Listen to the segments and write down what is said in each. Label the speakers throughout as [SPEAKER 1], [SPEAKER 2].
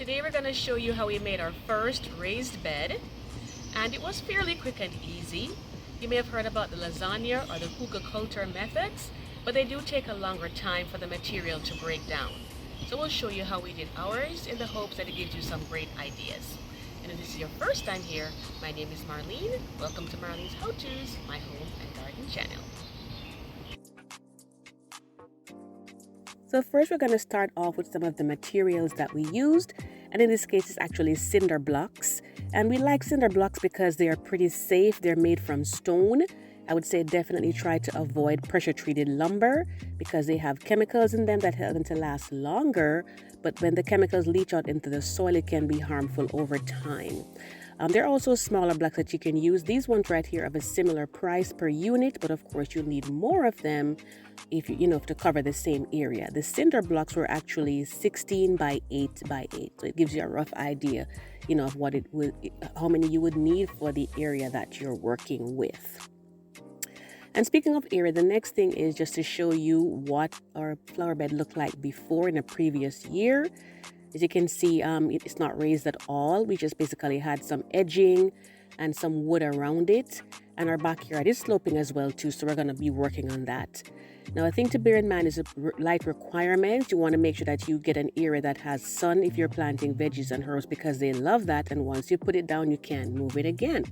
[SPEAKER 1] Today we're going to show you how we made our first raised bed, and it was fairly quick and easy. You may have heard about the lasagna or the hugelkultur methods, but they do take a longer time for the material to break down. So we'll show you how we did ours in the hopes that it gives you some great ideas. And if this is your first time here, my name is Marlene. Welcome to Marlene's How-Tos, my home and garden channel. So first we're going to start off with some of the materials that we used, and in this case it's actually cinder blocks. And we like cinder blocks because they are pretty safe. They're made from stone. I would say definitely try to avoid pressure treated lumber because they have chemicals in them that help them to last longer, but when the chemicals leach out into the soil it can be harmful over time. There are also smaller blocks that you can use. These ones right here have a similar price per unit, but of course you'll need more of them if you to cover the same area. The cinder blocks were actually 16 by 8 by 8, so it gives you a rough idea, of what it would, how many you would need for the area that you're working with. And speaking of area, the next thing is just to show you what our flower bed looked like before in a previous year. As you can see, it's not raised at all. We just basically had some edging and some wood around it. And our backyard is sloping as well too, so we're going to be working on that. Now, a thing to bear in mind is light requirements. You want to make sure that you get an area that has sun if you're planting veggies and herbs, because they love that. And once you put it down, you can't move it again.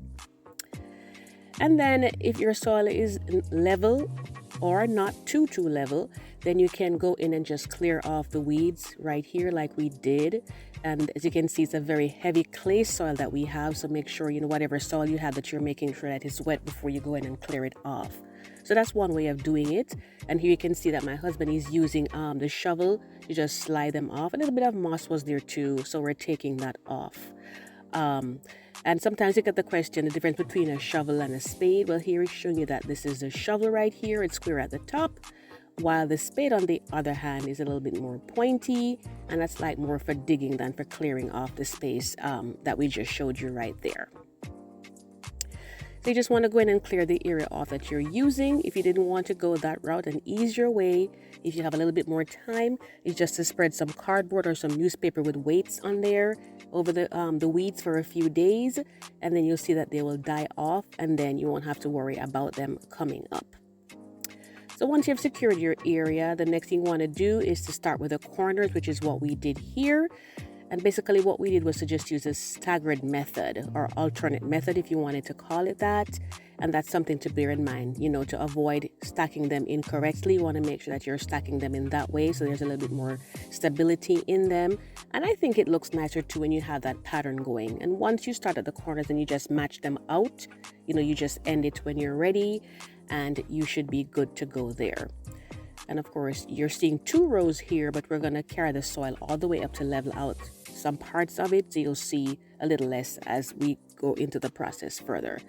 [SPEAKER 1] And then if your soil is level or not too level, then you can go in and just clear off the weeds right here like we did. And as you can see, it's a very heavy clay soil that we have, so make sure whatever soil you have that you're making sure that it's wet before you go in and clear it off. So that's one way of doing it. And here you can see that my husband is using the shovel to just slide them off. A little bit of moss was there too, so we're taking that off. And sometimes you get the question, the difference between a shovel and a spade. Well, here he's showing you that this is a shovel right here. It's square at the top, while the spade on the other hand is a little bit more pointy, and that's like more for digging than for clearing off the space that we just showed you right there. So you just want to go in and clear the area off that you're using. If you didn't want to go that route, an easier way, if you have a little bit more time, is just to spread some cardboard or some newspaper with weights on there over the weeds for a few days, and then you'll see that they will die off, and then you won't have to worry about them coming up. So once you've secured your area, the next thing you want to do is to start with the corners, which is what we did here. And basically what we did was to just use a staggered method or alternate method, if you wanted to call it that. And that's something to bear in mind, to avoid stacking them incorrectly. You want to make sure that you're stacking them in that way so there's a little bit more stability in them. And I think it looks nicer too when you have that pattern going. And once you start at the corners and you just match them out, you just end it when you're ready, and you should be good to go there. And of course, you're seeing 2 rows here, but we're going to carry the soil all the way up to level out some parts of it, so you'll see a little less as we go into the process further.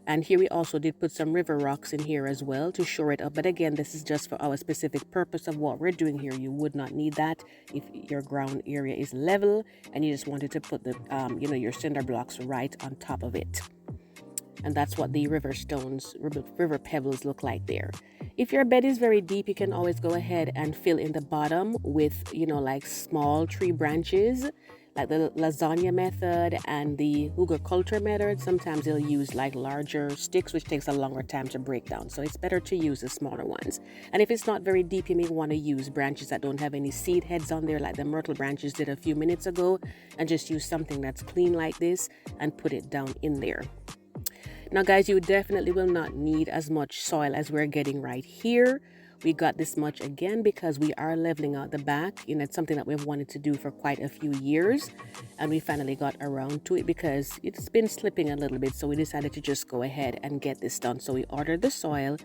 [SPEAKER 1] And here we also did put some river rocks in here as well to shore it up, but again, this is just for our specific purpose of what we're doing here. You would not need that if your ground area is level and you just wanted to put the your cinder blocks right on top of it. And that's what the river pebbles look like there. If your bed is very deep, you can always go ahead and fill in the bottom with, like small tree branches, like the lasagna method and the hugelkultur method. Sometimes they'll use like larger sticks, which takes a longer time to break down. So it's better to use the smaller ones. And if it's not very deep, you may want to use branches that don't have any seed heads on there, like the myrtle branches did a few minutes ago, and just use something that's clean like this and put it down in there. Now guys, you definitely will not need as much soil as we're getting right here. We got this much again because we are leveling out the back. It's something that we've wanted to do for quite a few years, and we finally got around to it because it's been slipping a little bit, so we decided to just go ahead and get this done. So we ordered the soil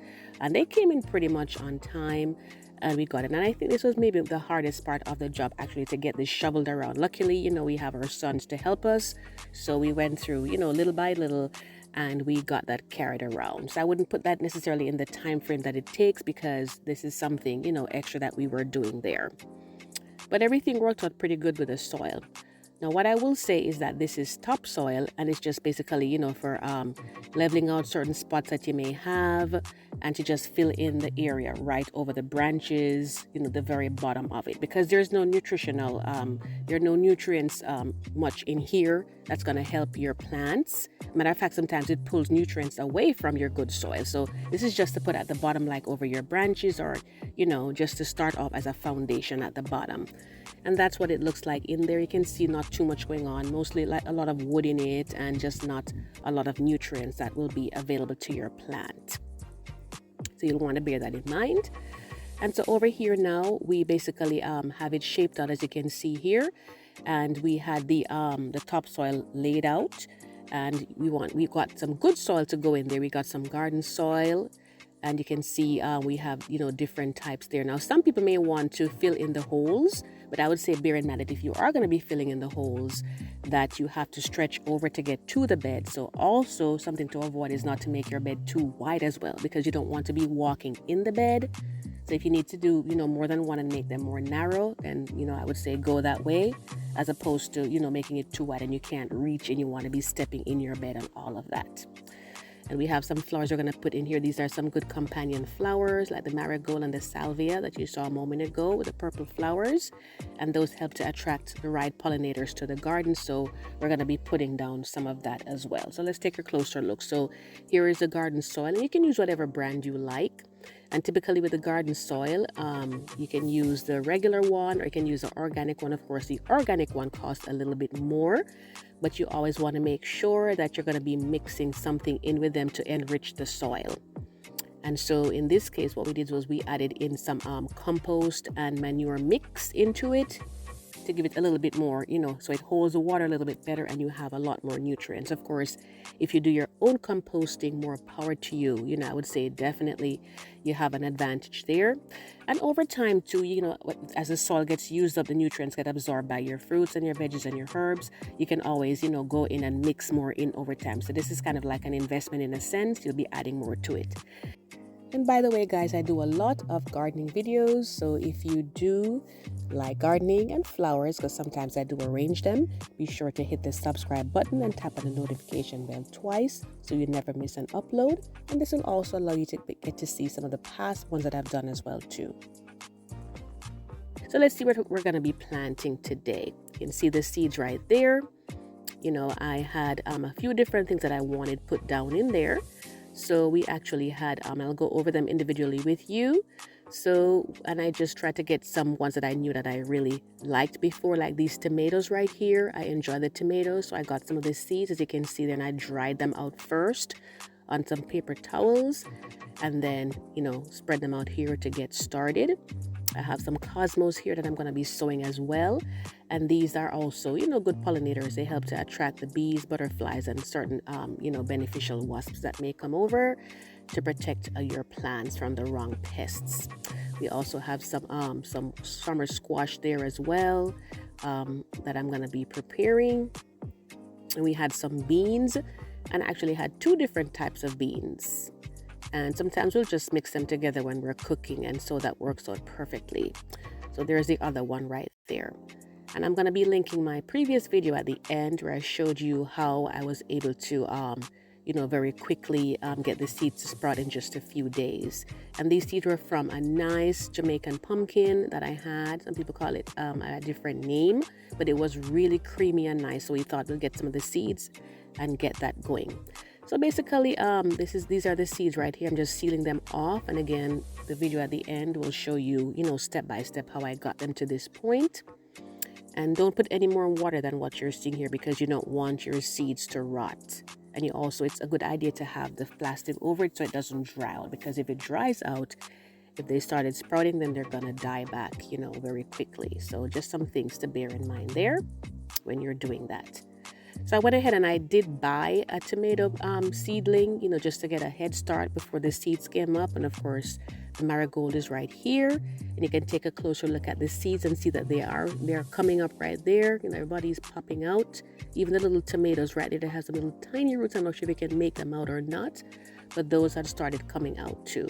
[SPEAKER 1] and they came in pretty much on time, and we got it. And I think this was maybe the hardest part of the job, actually, to get this shoveled around. Luckily, we have our sons to help us, so we went through, little by little, and we got that carried around. So I wouldn't put that necessarily in the time frame that it takes, because this is something, extra that we were doing there. But everything worked out pretty good with the soil. Now, what I will say is that this is topsoil, and it's just basically, for leveling out certain spots that you may have, and to just fill in the area right over the branches, the very bottom of it, because there's no there are no nutrients much in here that's going to help your plants. Matter of fact, sometimes it pulls nutrients away from your good soil. So this is just to put at the bottom, like over your branches, or, just to start off as a foundation at the bottom. And that's what it looks like in there. You can see not too much going on, mostly like a lot of wood in it and just not a lot of nutrients that will be available to your plant. So you'll want to bear that in mind. And so over here now, we basically have it shaped out, as you can see here. And we had the topsoil laid out, and we got some good soil to go in there. We got some garden soil, and you can see we have different types there. Now some people may want to fill in the holes, but I would say bear in mind that if you are going to be filling in the holes, that you have to stretch over to get to the bed. So also something to avoid is not to make your bed too wide as well, because you don't want to be walking in the bed. So if you need to do more than one and make them more narrow, then I would say go that way, as opposed to making it too wide and you can't reach and you want to be stepping in your bed and all of that. And we have some flowers we're going to put in here. These are some good companion flowers, like the marigold and the salvia that you saw a moment ago with the purple flowers. And those help to attract the right pollinators to the garden. So we're going to be putting down some of that as well. So let's take a closer look. So here is the garden soil. And you can use whatever brand you like. And typically with the garden soil, you can use the regular one, or you can use the organic one. Of course, the organic one costs a little bit more, but you always want to make sure that you're going to be mixing something in with them to enrich the soil. And so in this case, what we did was we added in some compost and manure mix into it to give it a little bit more, so it holds the water a little bit better and you have a lot more nutrients. Of course, if you do your own composting, more power to you. I would say definitely you have an advantage there. And over time too, as the soil gets used up, the nutrients get absorbed by your fruits and your veggies and your herbs. You can always, go in and mix more in over time. So this is kind of like an investment in a sense. You'll be adding more to it. And by the way, guys, I do a lot of gardening videos. So if you do like gardening and flowers, because sometimes I do arrange them, be sure to hit the subscribe button and tap on the notification bell twice so you never miss an upload. And this will also allow you to get to see some of the past ones that I've done as well too. So let's see what we're going to be planting today. You can see the seeds right there. I had a few different things that I wanted put down in there. So we actually had, I'll go over them individually with you. So, and I just tried to get some ones that I knew that I really liked before, like these tomatoes right here. I enjoy the tomatoes. So I got some of the seeds, as you can see, then I dried them out first on some paper towels and then, spread them out here to get started. I have some cosmos here that I'm going to be sowing as well. And these are also, good pollinators. They help to attract the bees, butterflies, and certain, beneficial wasps that may come over to protect your plants from the wrong pests. We also have some summer squash there as well that I'm going to be preparing. And we had some beans, and actually had two different types of beans. And sometimes we'll just mix them together when we're cooking, and so that works out perfectly. So there's the other one right there. And I'm going to be linking my previous video at the end where I showed you how I was able to, very quickly get the seeds to sprout in just a few days. And these seeds were from a nice Jamaican pumpkin that I had. Some people call it a different name, but it was really creamy and nice. So we thought we'll get some of the seeds and get that going. So basically, these are the seeds right here. I'm just sealing them off. And again, the video at the end will show you, step by step how I got them to this point. And don't put any more water than what you're seeing here, because you don't want your seeds to rot. And it's a good idea to have the plastic over it so it doesn't dry out, because if it dries out, if they started sprouting, then they're gonna die back, very quickly. So just some things to bear in mind there when you're doing that. So I went ahead and I did buy a tomato seedling, just to get a head start before the seeds came up. And of course, the marigold is right here. And you can take a closer look at the seeds and see that they're coming up right there. Everybody's popping out. Even the little tomatoes right there that has some little tiny roots. I'm not sure if you can make them out or not, but those have started coming out too.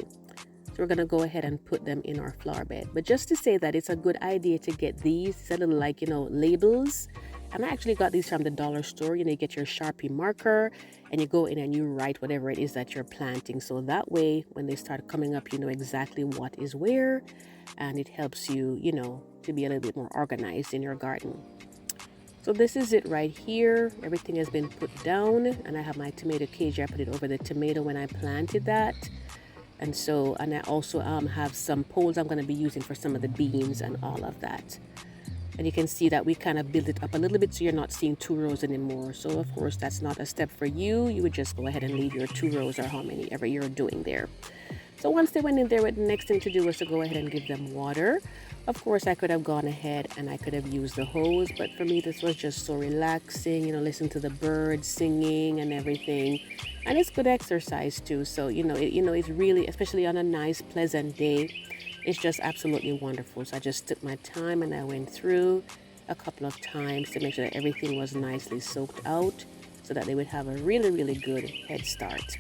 [SPEAKER 1] So we're going to go ahead and put them in our flower bed. But just to say that it's a good idea to get these, it's a little like, labels. And I actually got these from the dollar store. You get your Sharpie marker and you go in and you write whatever it is that you're planting. So that way, when they start coming up, you know exactly what is where, and it helps you, to be a little bit more organized in your garden. So this is it right here. Everything has been put down, and I have my tomato cage. I put it over the tomato when I planted that. And I also have some poles I'm going to be using for some of the beans and all of that. And you can see that we kind of build it up a little bit so you're not seeing 2 rows anymore. So of course that's not a step for you. You would just go ahead and leave your 2 rows or how many ever you're doing there. So once they went in there, the next thing to do was to go ahead and give them water. Of course, I could have gone ahead and I could have used the hose, but for me, this was just so relaxing, listen to the birds singing and everything. And it's good exercise too. So, it's really, especially on a nice, pleasant day, it's just absolutely wonderful. So I just took my time and I went through a couple of times to make sure that everything was nicely soaked out so that they would have a really, really good head start.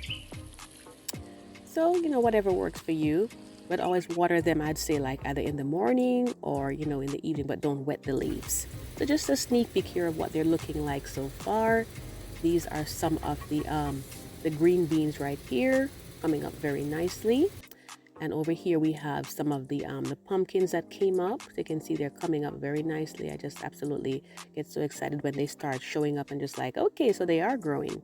[SPEAKER 1] So, whatever works for you, but always water them, I'd say, like either in the morning or, in the evening, but don't wet the leaves. So just a sneak peek here of what they're looking like so far. These are some of the green beans right here coming up very nicely. And over here we have some of the pumpkins that came up. So you can see they're coming up very nicely. I just absolutely get so excited when they start showing up and just like, okay, so they are growing.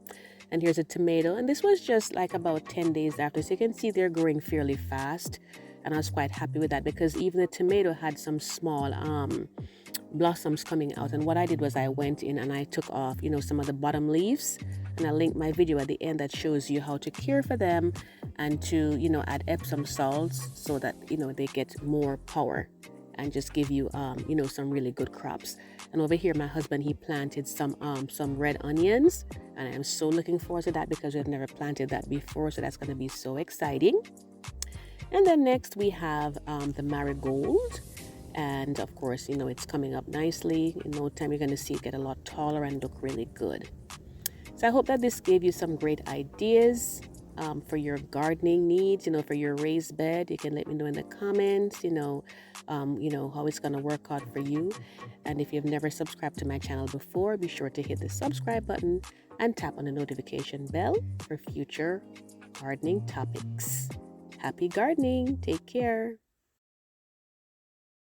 [SPEAKER 1] And here's a tomato, and this was just like about 10 days after, so you can see they're growing fairly fast, and I was quite happy with that because even the tomato had some small blossoms coming out. And what I did was I went in and I took off some of the bottom leaves, and I linked my video at the end that shows you how to care for them and to add Epsom salts so that they get more power and just give you some really good crops. And over here my husband, he planted some red onions, and I am so looking forward to that because we've never planted that before, so that's going to be so exciting. And then next we have the marigold, and of course it's coming up nicely. In no time you're going to see it get a lot taller and look really good. So I hope that this gave you some great ideas for your gardening needs, for your raised bed. You can let me know in the comments, how it's going to work out for you. And if you've never subscribed to my channel before, be sure to hit the subscribe button and tap on the notification bell for future gardening topics. Happy gardening. Take care.